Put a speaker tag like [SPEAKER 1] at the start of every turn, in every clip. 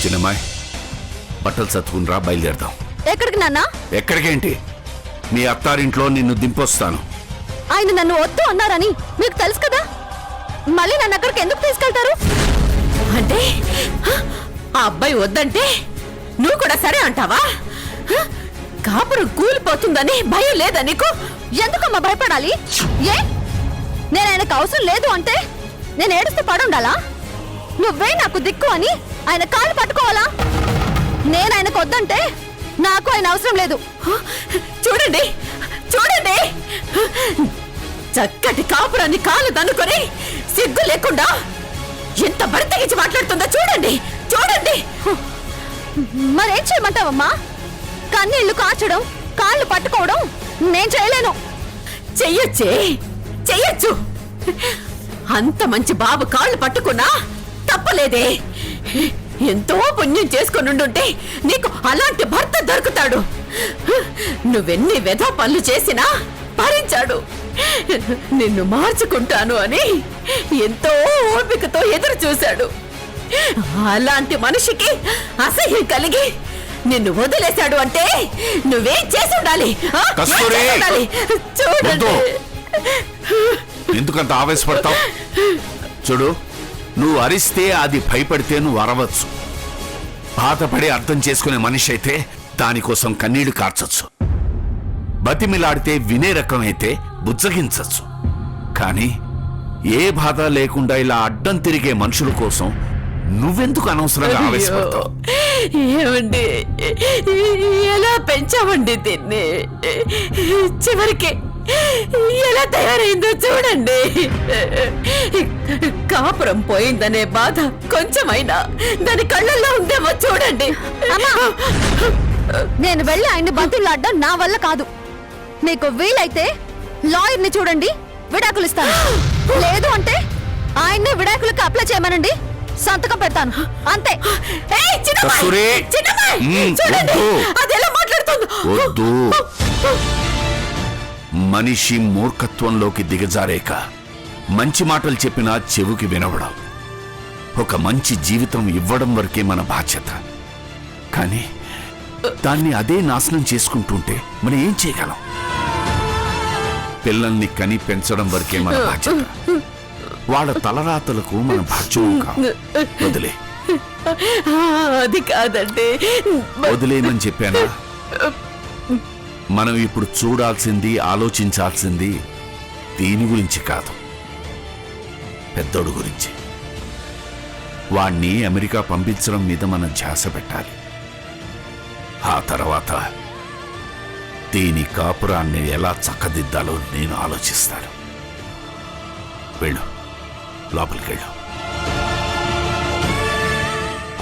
[SPEAKER 1] చిన్నమ్మాయి బట్టలు సత్తుకునిరా, బయలుదేరదాం.
[SPEAKER 2] ఎక్కడికి నాన్న?
[SPEAKER 1] ఎక్కడికేంటి, మీ అత్తారింట్లో నిన్ను దింపొస్తాను.
[SPEAKER 2] ఆయన నన్ను వద్దు అన్నారని మీకు తెలుసు కదా, మళ్ళీ నన్ను అక్కడికి ఎందుకు తీసుకెళ్తారు?
[SPEAKER 3] అంటే ఆ అబ్బాయి వద్దంటే నువ్వు కూడా సరే అంటావా? కాపురం కూలిపోతుందని భయం లేదా నీకు?
[SPEAKER 2] ఎందుకమ్మా భయపడాలి? ఏ నేను ఆయనకు అవసరం లేదు అంటే నేను ఏడుస్తూ పడుండాలా? నువ్వే నాకు దిక్కు అని ఆయన కాళ్ళు పట్టుకోవాలా? నేను ఆయనకు వద్దంటే నాకు ఆయన అవసరం లేదు.
[SPEAKER 3] చూడండి చూడండి, చక్కటి కాపురాన్ని కాలు దన్నుకొని సిగ్గు లేకుండా ఎంత బరితెగించి మాట్లాడుతుందో చూడండి చూడండి.
[SPEAKER 2] మరేం చేయమంటావమ్మా? కన్నీళ్లు కాచడం, కాళ్ళు పట్టుకోవడం నేను చేయలేను.
[SPEAKER 3] చెయ్యొచ్చే, చెయ్యొచ్చు. అంత మంచి బాబు కాళ్ళు పట్టుకున్నా తప్పలేదే. ఎంతో పుణ్యం చేసుకునుండుంటే నీకు అలాంటి భర్త దొరుకుతాడు. నువ్వెన్ని వెధవ పనులు చేసినా భరించాడు. నిన్ను మార్చుకుంటాను అని ఎంతో ఓపికతో ఎదురు చూశాడు. అలాంటి మనిషికి అసహ్యం కలిగి నిన్ను వదిలేశాడు అంటే నువ్వేం చేసి ఉండాలి? చూడండి.
[SPEAKER 1] ఎందుకంత ఆవేశపడతావు? చూడు, నువ్వు అరిస్తే అది భయపడితే నువ్వు అరవచ్చు. బాధపడి అర్థం చేసుకునే మనిషి అయితే దానికోసం కన్నీళ్లు కార్చొచ్చు. బతిమిలాడితే వినే రకం అయితే బుజ్జగించచ్చు. కానీ ఏ బాధ లేకుండా ఇలా అడ్డం తిరిగే మనుషుల కోసం నువ్వెందుకు అనవసరంగా ఆవేశపడతావు?
[SPEAKER 3] ఏమండి, ఎలా పెంచామండి దీన్ని? చివరికి ఎలా తయారైందో చూడండి. కాపురం పోయిందనే బాధ కొంచెమైనా దాని కళ్ళల్లో ఉందేమో చూడండి.
[SPEAKER 2] నేను వెళ్ళి ఆయన్ని బతులాడడం నా వల్ల కాదు. మీకు వీలైతే లాయర్ని చూడండి, విడాకులు ఇస్తాను. లేదు అంటే ఆయన్ని విడాకులకు అప్లై చేయమనండి, సంతకం పెడతాను. అంతే.
[SPEAKER 1] మనిషి మూర్ఖత్వంలోకి దిగజారేక మంచి మాటలు చెప్పినా చెవుకి వినవడం, ఒక మంచి జీవితం ఇవ్వడం వరకే మన బాధ్యత. కానీ దాన్ని అదే నాశనం చేసుకుంటుంటే మనం ఏం చేయగలం? పిల్లల్ని కని పెంచడం వరకే మన బాధ్యత. వాళ్ళ తలరాతలకు మన బాధ్యం కాదు. వదిలే.
[SPEAKER 3] అది కాదండి,
[SPEAKER 1] వదిలేమని చెప్పానా? మనం ఇప్పుడు చూడాల్సింది, ఆలోచించాల్సింది దీని గురించి కాదు, పెద్దోడు గురించి. వాణ్ణి అమెరికా పంపించడం మీద మనం ధ్యాస పెట్టాలి. ఆ తర్వాత దీని కాపురాన్ని ఎలా చక్కదిద్దాలో నేను ఆలోచిస్తాను. వెళ్ళు, లోపలికెళ్ళు.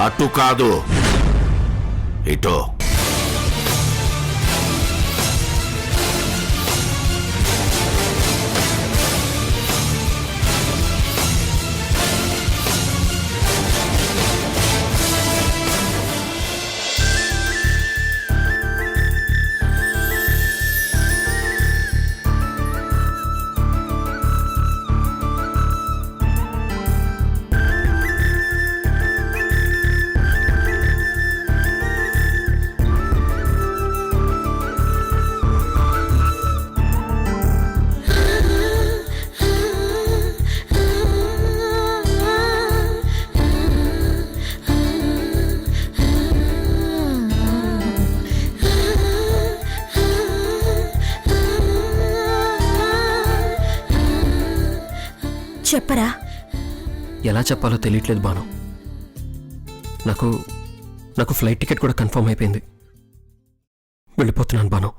[SPEAKER 1] అటు కాదు, ఇటో.
[SPEAKER 2] చెప్పరా?
[SPEAKER 4] ఎలా చెప్పాలో తెలియట్లేదు బాను. నాకు ఫ్లైట్ టికెట్ కూడా కన్ఫర్మ్ అయిపోయింది. వెళ్ళిపోతున్నాను బాను.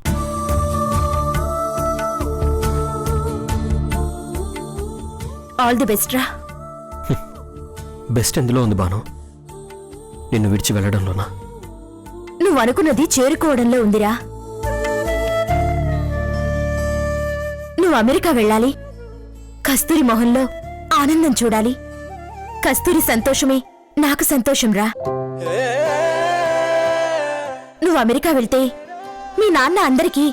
[SPEAKER 2] ఆల్ ది బెస్ట్ రా.
[SPEAKER 4] బెస్ట్ ఎందులో ఉంది బాను? నిన్ను విడిచి వెళ్ళడంలోనా?
[SPEAKER 2] నువ్వు అనుకున్నది చేరుకోవడంలో ఉందిరా. నువ్వు అమెరికా వెళ్ళాలి, కస్తూరి మొహంలో ఆనందం చూడాలి. కస్తూరి సంతోషమే నాకు సంతోషం రా. నువ్వు అమెరికా వెళ్తే మీ నాన్న అందరికీ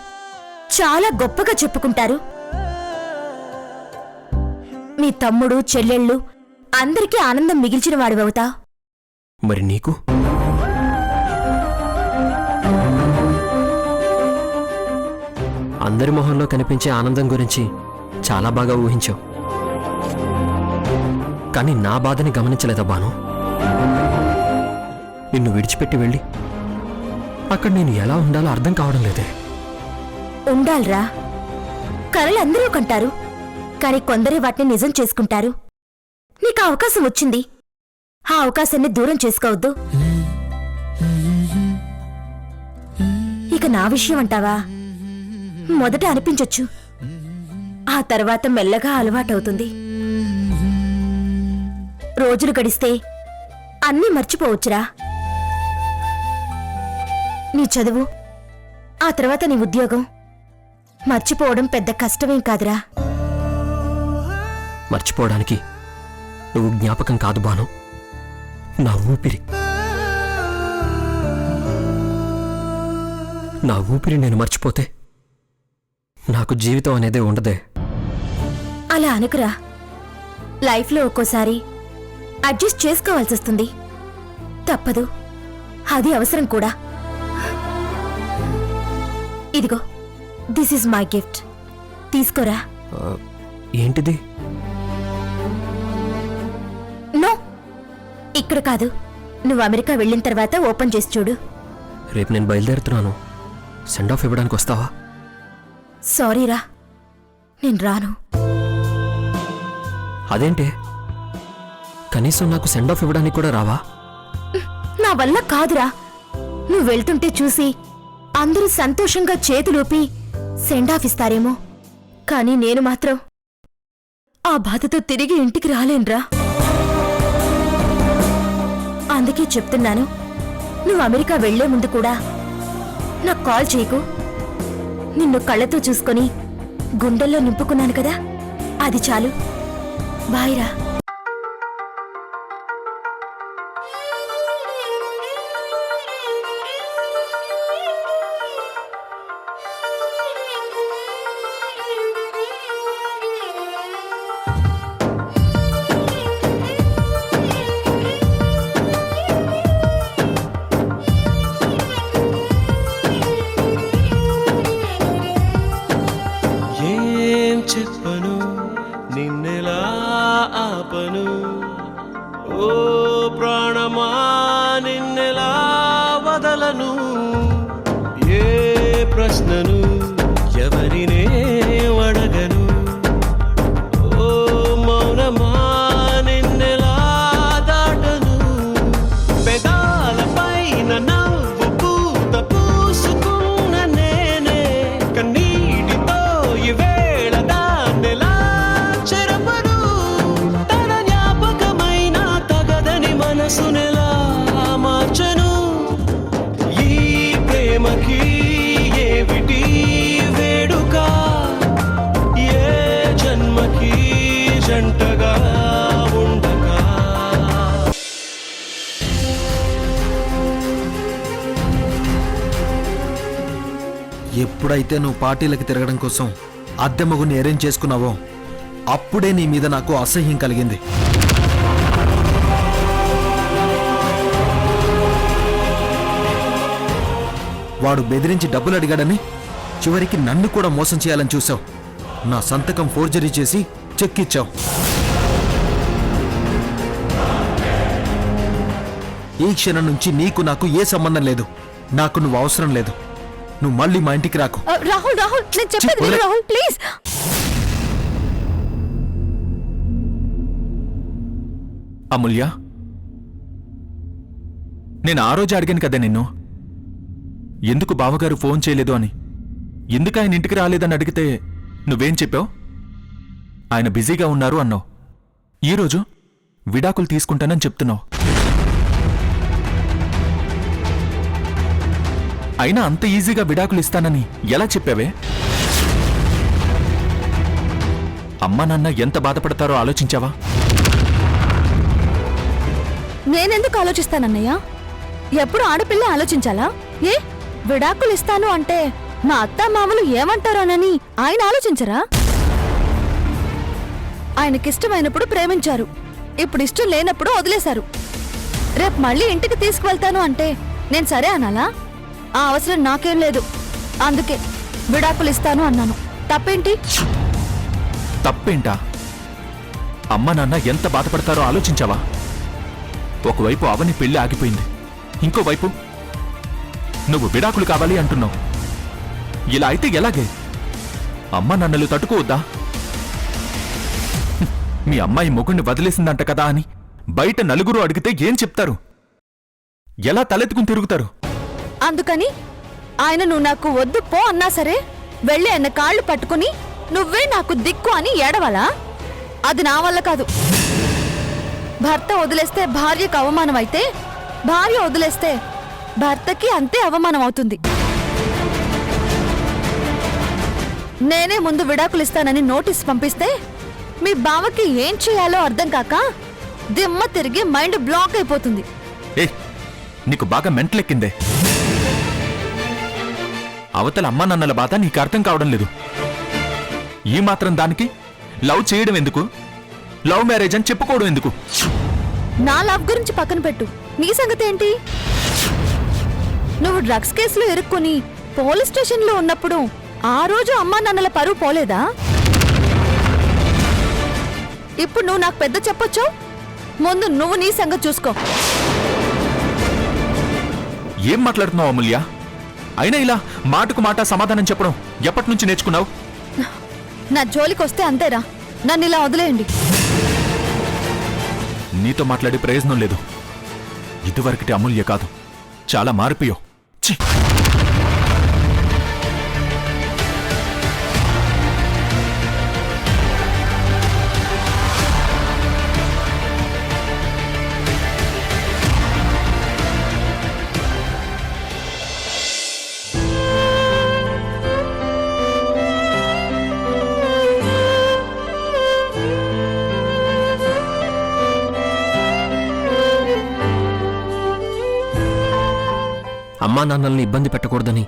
[SPEAKER 2] చాలా గొప్పగా చెప్పుకుంటారు. మీ తమ్ముడు చెల్లెళ్ళు అందరికీ ఆనందం మిగిల్చిన వాడివవుతావు.
[SPEAKER 4] మరి నీకు? అందరి మొహంలో కనిపించే ఆనందం గురించి చాలా బాగా ఊహించావు. కానీ నా బాధని గమనించలేదా బాను? నిన్ను విడిచిపెట్టి వెళ్ళి అక్కడ నేను ఎలా ఉండాలో అర్థం కావడం లేదే.
[SPEAKER 5] ఉండాలిరా. కలలు అందరూ కంటారు, కానీ కొందరే వాటిని నిజం చేసుకుంటారు. నీకు అవకాశం వచ్చింది, ఆ అవకాశాన్ని దూరం చేసుకోవద్దు. ఇక నా విషయం అంటావా? మొదట అనిపించొచ్చు, ఆ తర్వాత మెల్లగా అలవాటవుతుంది. రోజులు గడిస్తే అన్నీ మర్చిపోవచ్చురా. నీ చదువు, ఆ తర్వాత నీ ఉద్యోగం మర్చిపోవడం పెద్ద కష్టమేం కాదురా.
[SPEAKER 4] మర్చిపోవడానికి నువ్వు జ్ఞాపకం కాదు బాను, నా ఊపిరి. నా ఊపిరి నేను మర్చిపోతే నాకు జీవితం అనేదే ఉండదే.
[SPEAKER 5] అలా అనుకురా. లైఫ్లో ఒక్కోసారి అడ్జస్ట్ చేసుకోవాల్సి వస్తుంది. తప్పదు, అది అవసరం కూడా. ఇదిగో, దిస్ ఈజ్ మై గిఫ్ట్. తీసుకోరా.
[SPEAKER 4] ఏంటిది?
[SPEAKER 5] నో, ఇక్కడ కాదు. నువ్వు అమెరికా వెళ్ళిన తర్వాత ఓపెన్ చేసి చూడు.
[SPEAKER 4] రేపు నేను బయలుదేరుతున్నాను. సెండ్ ఆఫ్ ఇవ్వడానికి వస్తావా?
[SPEAKER 5] సారీరా, నేను రాను.
[SPEAKER 4] అదేంటే, కనీసం నాకు సెండ్ ఆఫ్ ఇవ్వడానికి కూడా రావా?
[SPEAKER 5] నా వల్ల కాదురా. నువ్వు వెళ్తుంటే చూసి అందరూ సంతోషంగా చేతులూపి సెండ్ ఆఫ్ ఇస్తారేమో, కానీ నేను మాత్రం ఆ బాధతో తిరిగి ఇంటికి రాలేనురా. అందుకే చెప్తున్నాను, నువ్వు అమెరికా వెళ్లే ముందు కూడా నాకు కాల్ చేయకు. నిన్ను కళ్ళతో చూసుకొని గుండెల్లో నింపుకున్నాను కదా, అది చాలు. బాయ్ రా.
[SPEAKER 6] ఏం చెప్పను, నిన్నెలా ఆపను, ఓ ప్రాణమా నిన్నెలా వదలను. ఏ ప్రశ్నను ఎవరినే అడగను, ఓ మౌనమా నిన్నెలా దాటను. పెదాలపైన నవ్వు పూత పూసుకున్న నేనే కన్నీటితో ఈవేళ దాన్నెలా చెరపను. తన జ్ఞాపకమైన తగదని మనసునెలా మార్చను. ఈ ప్రేమకి ఏమిటి వేడుక, ఏ జన్మకి జంటగా ఉండగా.
[SPEAKER 7] ఎప్పుడైతే నువ్వు పార్టీలకి తిరగడం కోసం అద్దె మగుని అరేంజ్ చేసుకున్నావో అప్పుడే నీ మీద నాకు అసహ్యం కలిగింది. వాడు బెదిరించి డబ్బులు అడిగాడని చివరికి నన్ను కూడా మోసం చేయాలని చూసావు. నా సంతకం ఫోర్జరీ చేసి చెక్ ఇచ్చావు. ఈ క్షణం నుంచి నీకు నాకు ఏ సంబంధం లేదు. నాకు నువ్వు అవసరం లేదు. నువ్వు మళ్ళీ మా ఇంటికి రాకు.
[SPEAKER 2] రాహుల్ రాహుల్, నేను చెప్పేది విను రాహుల్, ప్లీజ్.
[SPEAKER 8] అమూల్య, నేను ఆ రోజు అడిగాను కదా నిన్ను, ఎందుకు బావగారు ఫోన్ చేయలేదు అని. ఎందుకు ఆయన ఇంటికి రాలేదని అడిగితే నువ్వేం చెప్పావు? ఆయన బిజీగా ఉన్నారు అన్నావు. ఈరోజు విడాకులు తీసుకుంటానని చెప్తున్నావు. అయినా అంత ఈజీగా విడాకులు ఇస్తానని ఎలా చెప్పావే? అమ్మా నాన్న ఎంత బాధపడతారో ఆలోచించావా?
[SPEAKER 2] నేనెందుకు ఆలోచిస్తానన్నయ్య? ఎప్పుడు ఆడపిల్ల ఆలోచించాలా? ఏ విడాకులు ఇస్తాను అంటే మా అత్త మామలు ఏమంటారోనని ఆయన ఆలోచించరా? ఆయనకిష్టమైనప్పుడు ప్రేమించారు, ఇప్పుడు ఇష్టం లేనప్పుడు వదిలేశారు. రేపు మళ్ళీ ఇంటికి తీసుకువెళ్తాను అంటే నేను సరే అనాలా? ఆ అవసరం నాకేం లేదు. అందుకే విడాకులు ఇస్తాను అన్నాను. తప్పేంటి?
[SPEAKER 8] తప్పేంటా? అమ్మ నాన్న ఎంత బాధపడతారో ఆలోచించావా? ఒకవైపు అవని పెళ్లి ఆగిపోయింది, ఇంకోవైపు నువ్వు విడాకులు కావాలి అంటున్నావు. ఇలా అయితే ఎలాగే? అమ్మ నాన్నలు తట్టుకోవద్దా? మీ అమ్మాయి మొగుణ్ణి వదిలేసిందంట కదా అని బయట నలుగురు అడిగితే ఏం చెప్తారు? ఎలా తలెత్తుకుని తిరుగుతారు?
[SPEAKER 2] అందుకని ఆయన నువ్వు నాకు వద్దు పో అన్నా సరే వెళ్ళి ఆయన కాళ్ళు పట్టుకుని నువ్వే నాకు దిక్కు అని ఏడవాలా? అది నా వల్ల కాదు. భర్త వదిలేస్తే భార్యకు అవమానం అయితే, భార్య వదిలేస్తే భర్తకి అంతే అవమానం అవుతుంది. నేనే ముందు విడాకులు ఇస్తానని నోటీస్ పంపిస్తే మీ బావకి ఏం చేయాలో అర్థం కాక దిమ్మ తిరిగి మైండ్ బ్లాక్ అయిపోతుంది.
[SPEAKER 8] ఏ, నీకు బాగా మెంటలెక్కిందే. అవతల అమ్మా నాన్నల బాధ నీకు అర్థం కావడం లేదు. ఈ మాత్రం దానికి లవ్ చేయడం ఎందుకు? లవ్ మ్యారేజ్ అని చెప్పుకోవడం ఎందుకు?
[SPEAKER 2] నా లవ్ గురించి పక్కన పెట్టు, నీ సంగతి ఏంటి? నువ్వు డ్రగ్స్ కేసులో ఇరుక్కుని పోలీస్ స్టేషన్లో ఉన్నప్పుడు ఆ రోజు అమ్మా నాన్నల పరువు పోలేదా? ఇప్పుడు నువ్వు నాకు పెద్ద చెప్పొచ్చు. ముందు నువ్వు నీ సంగతి చూసుకో.
[SPEAKER 8] ఏం మాట్లాడుతున్నావు అమూల్య? అయినా ఇలా మాటకు మాట సమాధానం చెప్పడం ఎప్పటి నుంచి నేర్చుకున్నావు?
[SPEAKER 2] నా జోలికి వస్తే అంతేరా, నన్ను ఇలా వదిలేయండి.
[SPEAKER 8] నీతో మాట్లాడే ప్రయోజనం లేదు. ఇదివరకటి అమూల్య కాదు, చాలా మారిపోయావు. ఛీ!
[SPEAKER 4] అమ్మా నాన్నల్ని ఇబ్బంది పెట్టకూడదని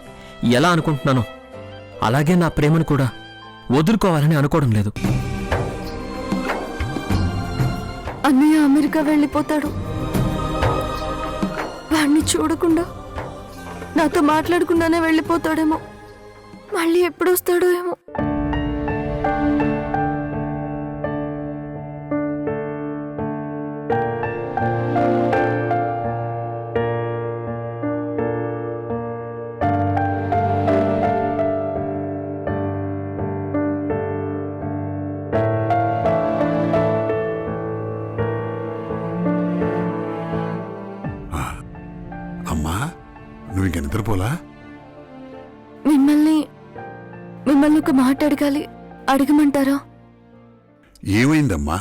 [SPEAKER 4] ఎలా అనుకుంటున్నానో అలాగే నా ప్రేమను కూడా వదులుకోవాలని అనుకోవడం లేదు.
[SPEAKER 2] అన్నయ్య అమెరికా వెళ్ళిపోతాడు. వాణ్ణి చూడకుండా నాతో మాట్లాడకుండానే వెళ్ళిపోతాడేమో. మళ్ళీ ఎప్పుడు వస్తాడో ఏమో.
[SPEAKER 9] అమ్మా, నువ్వు ఇంక నిద్రపోలా?
[SPEAKER 2] మిమ్మల్ని ఒక మాట అడగాలి, అడగమంటారా?
[SPEAKER 9] ఏమైందమ్మా?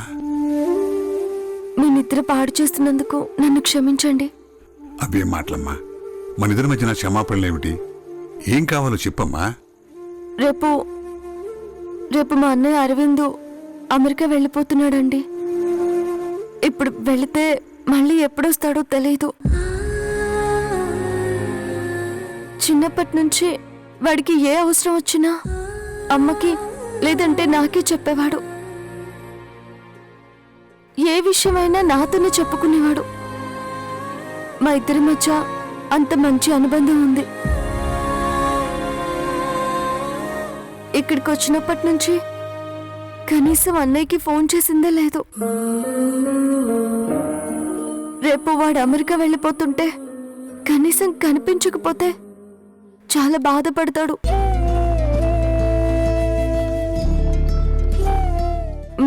[SPEAKER 2] మీ నిద్ర పాడు చేస్తున్నందుకు నన్ను క్షమించండి.
[SPEAKER 9] అవేం మాటలమ్మా, మన ఇద్దరి మధ్యన క్షమాపణలేమిటి? ఏం కావాలో చెప్పమ్మా.
[SPEAKER 2] రేపు మా అన్నయ్య అరవింద్ అమెరికా వెళ్ళిపోతున్నాడండి. ఇప్పుడు వెళితే మళ్ళీ ఎప్పుడొస్తాడో తెలీదు. చిన్నప్పటి నుంచి వాడికి ఏ అవసరం వచ్చినా అమ్మకి లేదంటే నాకే చెప్పేవాడు. ఏ విషయమైనా నాతోనే చెప్పుకునేవాడు. మా ఇద్దరి మధ్య అంత మంచి అనుబంధం ఉంది. ఇక్కడికి వచ్చినప్పటి నుంచి కనీసం అన్నయ్యకి ఫోన్ చేసిందే లేదు. రేపు వాడు అమెరికా వెళ్ళిపోతుంటే కనీసం కనిపించకపోతే చాలా బాధపడతాడు.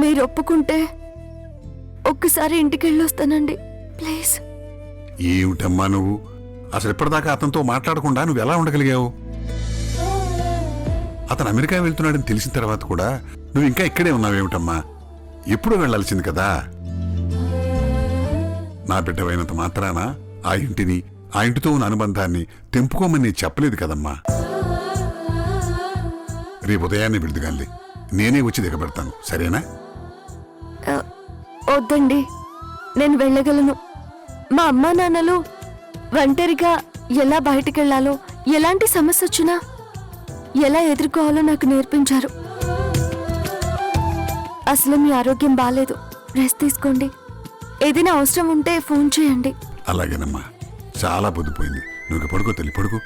[SPEAKER 2] మీరు ఒప్పుకుంటే ఒక్కసారి ఇంటికి వెళ్ళొస్తానండి ప్లీజ్.
[SPEAKER 9] ఏమిటమ్మా నువ్వు? అసలు ఇప్పటిదాకా అతనితో మాట్లాడకుండా నువ్వు ఎలా ఉండగలిగావు? అతను అమెరికా వెళ్తున్నాడని తెలిసిన తర్వాత కూడా నువ్వు ఇంకా ఇక్కడే ఉన్నావేమిటమ్మా? ఎప్పుడూ వెళ్లాల్సింది కదా. నా బిడ్డవైనంత మాత్రాన ఆ ఇంటిని, ఆ ఇంటితో ఉన్న అనుబంధాన్ని తెంపుకోమని నేను చెప్పలేదు కదమ్మా. రేపు ఉదయాన్నే విడుదగాలి, నేనే వచ్చి దిగబెడతాను, సరేనా?
[SPEAKER 2] వద్దండి, నేను వెళ్ళగలను. మా అమ్మా నాన్నలు ఒంటరిగా ఎలా బయటికెళ్లాలో, ఎలాంటి సమస్య వచ్చినా ఎలా ఎదుర్కోవాలో నాకు నేర్పించారు. అసలు మీ ఆరోగ్యం బాలేదు, రెస్ట్ తీసుకోండి. ఏదైనా అవసరం ఉంటే ఫోన్ చేయండి.
[SPEAKER 9] అలాగేనమ్మా, చాలా పొద్దుపోయింది. నువ్వు పడుకో తల్లి, పడుకో.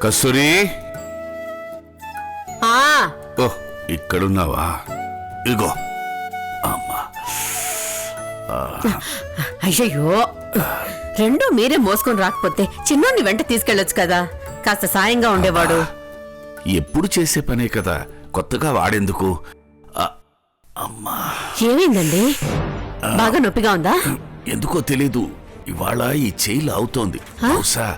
[SPEAKER 1] కస్తూరి
[SPEAKER 3] ఆ
[SPEAKER 1] ఓ ఇక్కడున్నావా? ఇగో అమ్మా.
[SPEAKER 3] అయ్యయ్యో, రెండూ మీరే మోసుకొని రాకపోతే చిన్నోడిని వెంట తీసుకెళ్ళొచ్చు కదా, కాస్త సాయంగా ఉండేవాడు.
[SPEAKER 1] ఎప్పుడు చేసే పనే కదా, కొత్తగా వాడేందుకు? అమ్మా,
[SPEAKER 3] ఏమైందండి? బాగా నొప్పిగా ఉందా?
[SPEAKER 1] ఎందుకో తెలీదు, ఇవాళ ఈ చెయ్యి లాగుతోంది. బహుశా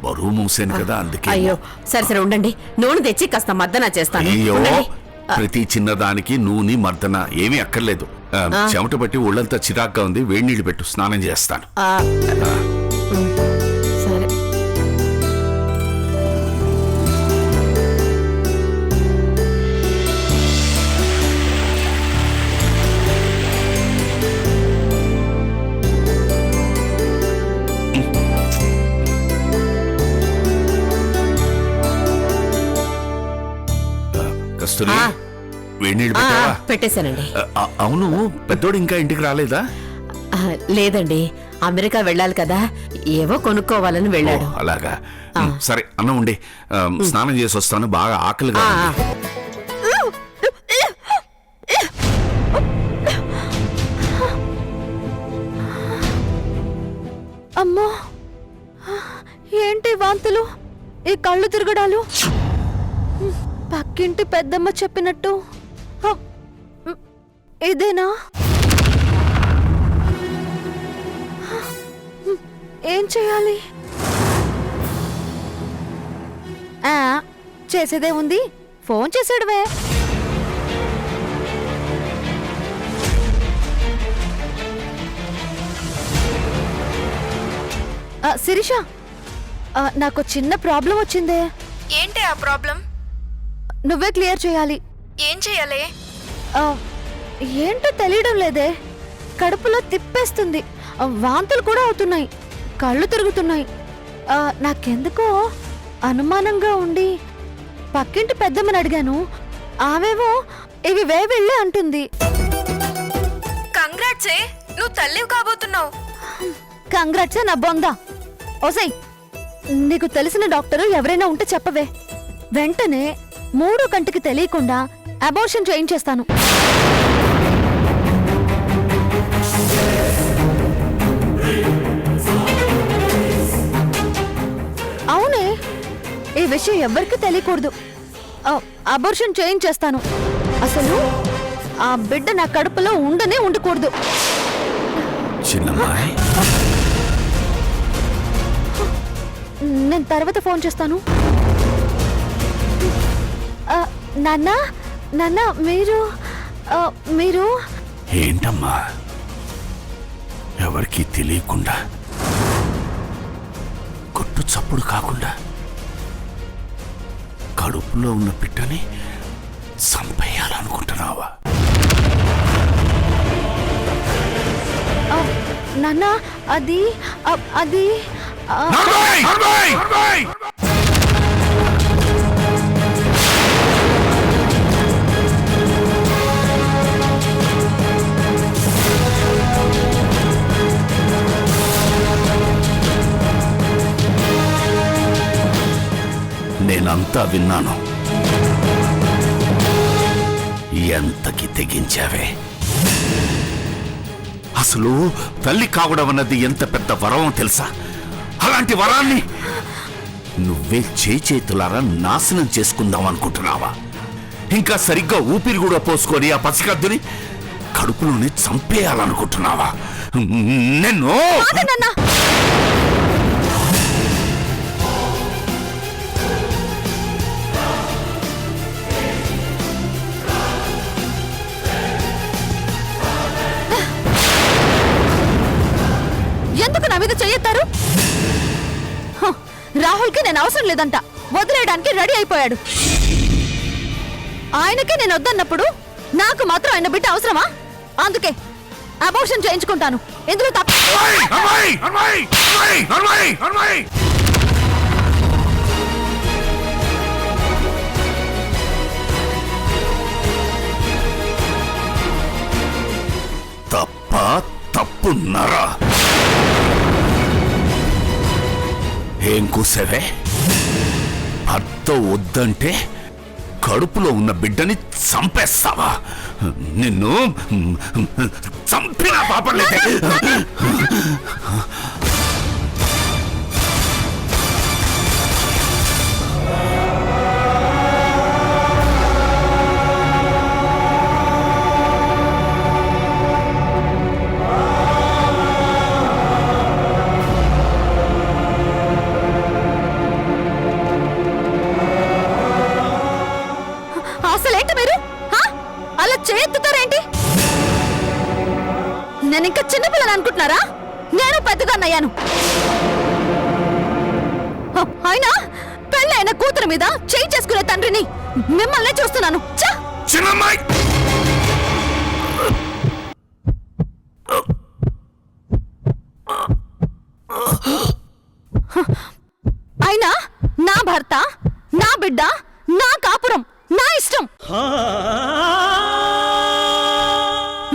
[SPEAKER 1] బరువు మూసాను కదా, అందుకే.
[SPEAKER 3] అయ్యో, సరే సరే ఉండండి, నూనె తెచ్చి కాస్త మద్దన చేస్తాను.
[SPEAKER 1] అయ్యో,
[SPEAKER 3] ఉండండి.
[SPEAKER 1] ప్రతి చిన్నదానికి నూనె మర్దన ఏమీ అక్కర్లేదు. చెమట పట్టి ఒళ్ళంతా చిరాగ్గా ఉంది, వేడి నీళ్ళు పెట్టు, స్నానం చేస్తాను.
[SPEAKER 3] ఆ, సరే.
[SPEAKER 1] కస్తూరి, వేడి నీళ్ళు పెట్టావా?
[SPEAKER 3] పెట్టేశానండి.
[SPEAKER 1] అవును, పెద్దోడు ఇంకా ఇంటికి రాలేదా?
[SPEAKER 3] లేదండి, అమెరికా వెళ్ళాలి కదా, ఏవో కొనుక్కోవాలని వెళ్ళాడు.
[SPEAKER 1] ఓ, అలాగా. సరే, అన్నం ఉండి స్నానం చేసి వస్తాను, బాగా ఆకలిగా ఉంది.
[SPEAKER 2] అమ్మో, ఏంటి వాంతులు, ఈ కళ్ళు తిరగడాలు? పక్కింటి పెద్దమ్మ చెప్పినట్టు ఇదేనా? ఏం చేయాలి? చేసేదే ఉంది, ఫోన్ చేసాడువే. శిరీష, నాకు చిన్న ప్రాబ్లం వచ్చిందే.
[SPEAKER 5] ఏంటి ఆ ప్రాబ్లం?
[SPEAKER 2] నువ్వే క్లియర్ చేయాలి.
[SPEAKER 5] ఏం చెయ్యాలి?
[SPEAKER 2] ఏంటో తెలియడం లేదే, కడుపులో తిప్పేస్తుంది, వాంతులు కూడా అవుతున్నాయి, కళ్ళు తిరుగుతున్నాయి. నాకెందుకో అనుమానంగా ఉండి పక్కింటి పెద్దమ్మని అడిగాను. ఆమెవో ఇవి వేవెళ్ళే అంటుంది.
[SPEAKER 5] కంగ్రాట్సే, నువ్వు తల్లివి కాబోతున్నావు.
[SPEAKER 2] కంగ్రాట్సే నా బొందా. ఓసై, నీకు తెలిసిన డాక్టరు ఎవరైనా ఉంటే చెప్పవే, వెంటనే 3 కంటికి తెలియకుండా అబార్షన్ చేయించేస్తాను. అవునే, ఈ విషయం ఎవ్వరికీ తెలియకూడదు. అబార్షన్ చేయించేస్తాను. అసలు ఆ బిడ్డ నా కడుపులో ఉండనే ఉండకూడదు.
[SPEAKER 1] చిన్నమ్మాయి,
[SPEAKER 2] నేను తర్వాత ఫోన్ చేస్తాను. నాన్న, నాన్న, మీరు
[SPEAKER 1] ఏంటమ్మా, ఎవరికీ తెలియకుండా, కొట్టు చప్పుడు కాకుండా కడుపులో ఉన్న బిడ్డని చంపేయాలనుకుంటున్నావా?
[SPEAKER 2] నాన్న, అది అది
[SPEAKER 1] నేనంతా విన్నాను. ఎంతకి తెగించావే? అసలు తల్లి కావడం అన్నది ఎంత పెద్ద వరం తెలుసా? అలాంటి వరాన్ని నువ్వే చేతులారా నాశనం చేసుకుందాం అనుకుంటున్నావా? ఇంకా సరిగ్గా ఊపిరి కూడా పోసుకొని ఆ పసికద్దుని కడుపులోనే చంపేయాలనుకుంటున్నావా? నిన్ను
[SPEAKER 2] ఎందుకు నా మీద చెయ్యెత్తారు? రాహుల్కి నేను అవసరం లేదంట, వదిలేయడానికి రెడీ అయిపోయాడు. ఆయనకే నేను వద్దన్నప్పుడు నాకు మాత్రం ఆయన బిడ్డ అవసరమా? అందుకే అబార్షన్ చేయించుకుంటాను. ఎందులో తప్ప
[SPEAKER 1] తప్ప తప్పున్నారా? ఏం కూసావే? చేత్తో వద్దంటే కడుపులో ఉన్న బిడ్డని చంపేస్తావా? నిన్ను చంపినా పాపం లేదే.
[SPEAKER 2] అసలేంటి మీరు అలా చేతుతారేంటి? నేను ఇంకా చిన్నపిల్లని అనుకుంటున్నారా? నేను పెద్దదాన్నయ్యాను. అయినా పెళ్ళైన కూతురు మీద చేయి చేసుకునే తండ్రిని మిమ్మల్నే చూస్తున్నాను.
[SPEAKER 1] చిన్నమ్మాయి,
[SPEAKER 2] అయినా నా భర్త, నా బిడ్డ, నా కాపురం, నా ఇష్టం.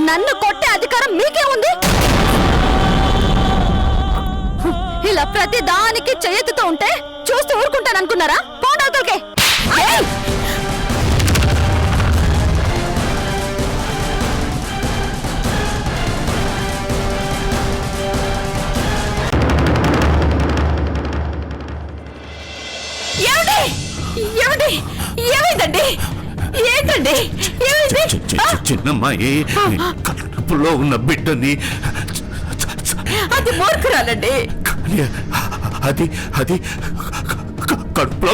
[SPEAKER 2] నన్ను కొట్టే అధికారం మీకే ఉంది. ఇలా ప్రతి దానికి చేయెత్తుతూ ఉంటే చూస్తూ ఊరుకుంటాననుకున్నారా? పోండవుతలకే.
[SPEAKER 3] ఏమండి? ఏమైందండి? ఏంటండి? ఏమైంది?
[SPEAKER 1] చిన్నమ్మాయి కడుపులో ఉన్న బిడ్డని
[SPEAKER 3] అది మూర్ఖురాలండి.
[SPEAKER 1] అది కడుపులో